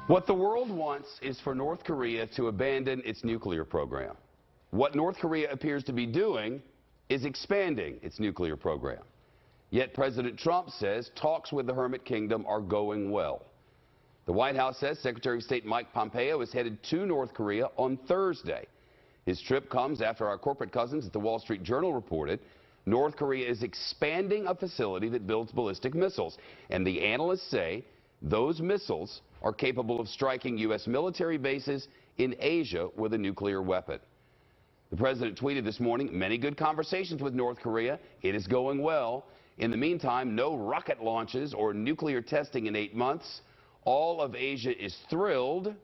What the world wants is for North Korea to abandon its nuclear program. What North Korea appears to be doing is expanding its nuclear program. Yet President Trump says talks with the Hermit Kingdom are going well. The White House says Secretary of State Mike Pompeo is headed to North Korea on Thursday. His trip comes after our corporate cousins at the Wall Street Journal reported North Korea is expanding a facility that builds ballistic missiles. And the analysts say those missiles are capable of striking U.S. military bases in Asia with a nuclear weapon. The president tweeted this morning, many good conversations with North Korea. It is going well. In the meantime, no rocket launches or nuclear testing in 8 months. All of Asia is thrilled.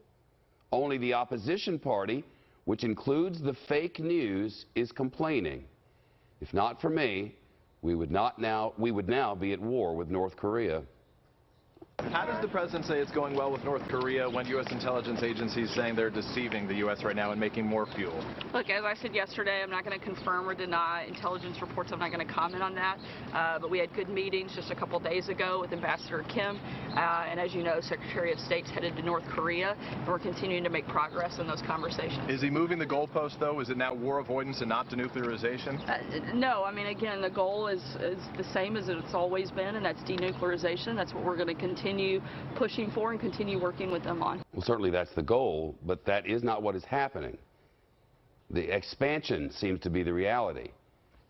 Only the opposition party, which includes the fake news, is complaining. If not for me, we would now be at war with North Korea. How does the president say it's going well with North Korea when U.S. intelligence agencies saying they're deceiving the U.S. right now and making more fuel? Look, as I said yesterday, I'm not going to confirm or deny intelligence reports. I'm not going to comment on that. But we had good meetings just a couple days ago with Ambassador Kim. And as you know, Secretary of State's headed to North Korea. And we're continuing to make progress in those conversations. Is he moving the goalpost, though? Is it now war avoidance and not denuclearization? No. I mean, again, the goal is the same as it's always been, and that's denuclearization. That's what we're going to continue pushing for and continue working with them on. Well, certainly that's the goal, but that is not what is happening. The expansion seems to be the reality.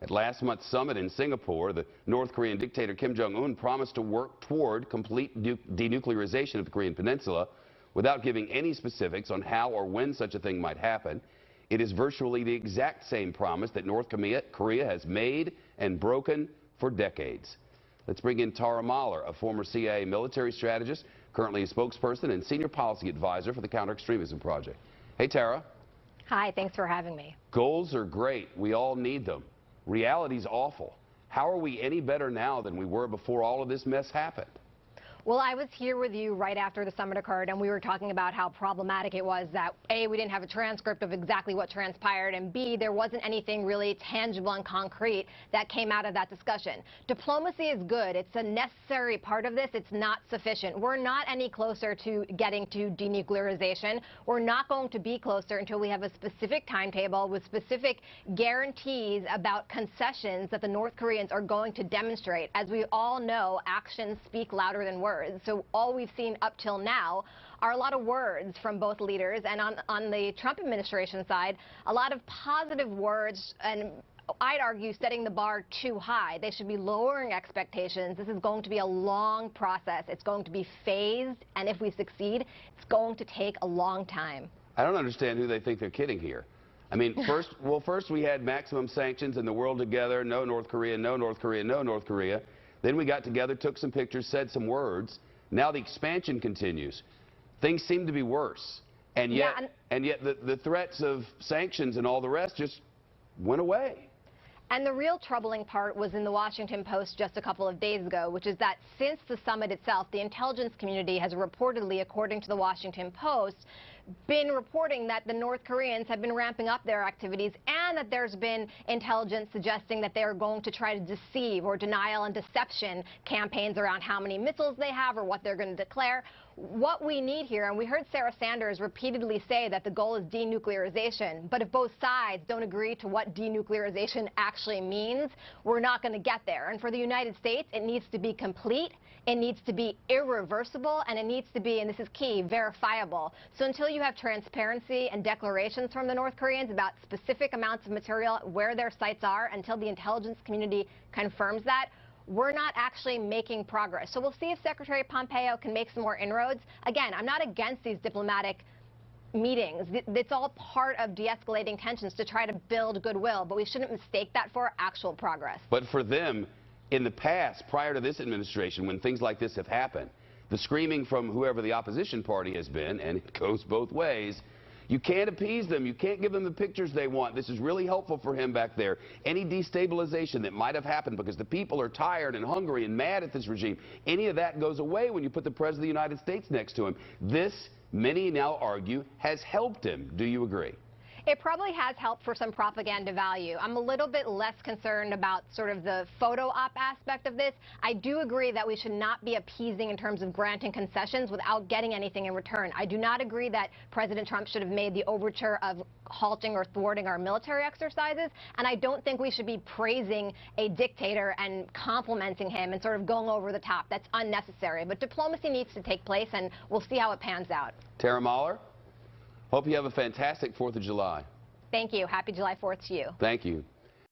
At last month's summit in Singapore, the North Korean dictator Kim Jong-un promised to work toward complete denuclearization of the Korean peninsula without giving any specifics on how or when such a thing might happen. It is virtually the exact same promise that North Korea has made and broken for decades. Let's bring in Tara Mahler, a former CIA military strategist, currently a spokesperson and senior policy advisor for the Counter-Extremism Project. Hey, Tara. Hi, thanks for having me. Goals are great. We all need them. Reality's awful. How are we any better now than we were before all of this mess happened? Well, I was here with you right after the summit occurred, and we were talking about how problematic it was that, A, we didn't have a transcript of exactly what transpired, and B, there wasn't anything really tangible and concrete that came out of that discussion. Diplomacy is good. It's a necessary part of this. It's not sufficient. We're not any closer to getting to denuclearization. We're not going to be closer until we have a specific timetable with specific guarantees about concessions that the North Koreans are going to demonstrate. As we all know, actions speak louder than words. So all we've seen up till now are a lot of words from both leaders, and on the Trump administration side, a lot of positive words, and I'd argue setting the bar too high. They should be lowering expectations. This is going to be a long process. It's going to be phased, and if we succeed, it's going to take a long time. I don't understand who they think they're kidding here. I mean, first we had maximum sanctions and the world together, no North Korea, no North Korea, no North Korea. Then we got together, took some pictures, said some words. Now the expansion continues. Things seem to be worse. And yet, the threats of sanctions and all the rest just went away. And the real troubling part was in the Washington Post just a couple of days ago, which is that since the summit itself, the intelligence community has reportedly, according to the Washington Post, been reporting that the North Koreans have been ramping up their activities and that there's been intelligence suggesting that they're going to try to deceive or denial and deception campaigns around how many missiles they have or what they're going to declare. What we need here, and we heard Sarah Sanders repeatedly say that the goal is denuclearization, but if both sides don't agree to what denuclearization actually means, we're not going to get there. And for the United States, it needs to be complete, it needs to be irreversible, and it needs to be, and this is key, verifiable. So until you have transparency and declarations from the North Koreans about specific amounts of material, where their sites are, until the intelligence community confirms that, we're not actually making progress. So we'll see if Secretary Pompeo can make some more inroads. Again, I'm not against these diplomatic meetings. It's all part of de-escalating tensions to try to build goodwill, but we shouldn't mistake that for actual progress. But for them, in the past, prior to this administration, when things like this have happened, the screaming from whoever the opposition party has been, and it goes both ways, you can't appease them. You can't give them the pictures they want. This is really helpful for him back there. Any destabilization that might have happened because the people are tired and hungry and mad at this regime, any of that goes away when you put the President of the United States next to him. This, many now argue, has helped him. Do you agree? It probably has helped for some propaganda value. I'm a little bit less concerned about sort of the photo op aspect of this. I do agree that we should not be appeasing in terms of granting concessions without getting anything in return. I do not agree that President Trump should have made the overture of halting or thwarting our military exercises, and I don't think we should be praising a dictator and complimenting him and sort of going over the top. That's unnecessary. But diplomacy needs to take place, and we'll see how it pans out. Tara Mahler, hope you have a fantastic 4th of July. Thank you. Happy July 4th to you. Thank you.